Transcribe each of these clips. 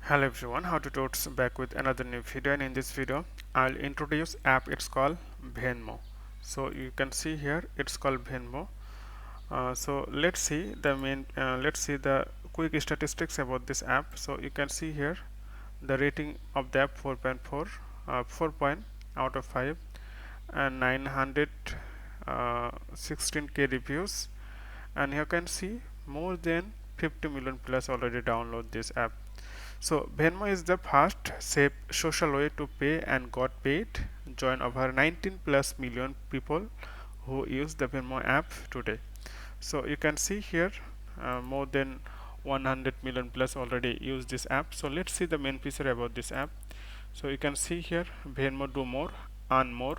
Hello everyone, how to totes back with another new video, and in this video I'll introduce app. It's called Venmo. So you can see here it's called Venmo. So let's see the quick statistics about this app. So you can see here the rating of the app 4.4, 4 point out of 5, and 916k reviews, and you can see more than 50 million plus already download this app. So Venmo is the fast, safe, social way to pay and got paid. Join over 19 plus million people who use the Venmo app today. So you can see here more than 100 million plus already use this app. So let's see the main feature about this app. So you can see here Venmo do more, earn more,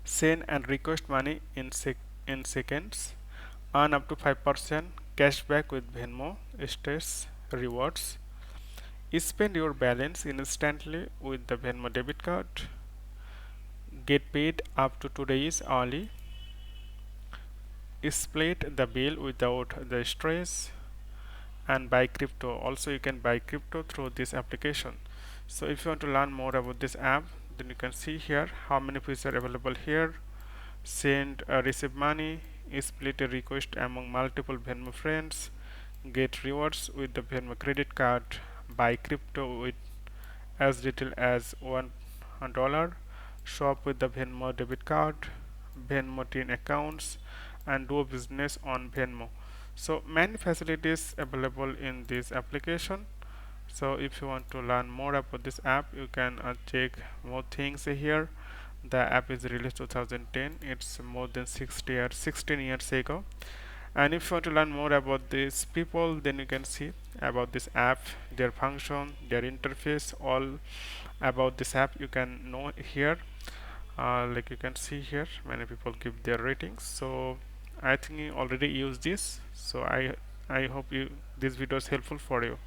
send and request money in seconds, earn up to 5% cashback with Venmo, status rewards, spend your balance instantly with the Venmo debit card, get paid up to 2 days early, split the bill without the stress, and buy crypto. Also you can buy crypto through this application. So if you want to learn more about this app, then you can see here how many features are available here. Send, receive money, split a request among multiple Venmo friends, get rewards with the Venmo credit card, buy crypto with as little as $1, shop with the Venmo debit card, Venmo teen accounts, and do business on Venmo. So many facilities available in this application. So if you want to learn more about this app, you can check more things here. The app is released 2010. It's more than 16 years ago. And if you want to learn more about these people, then you can see about this app, their function, their interface, all about this app you can know here. Like you can see here, many people give their ratings. So I think you already use this. So I hope you this video is helpful for you.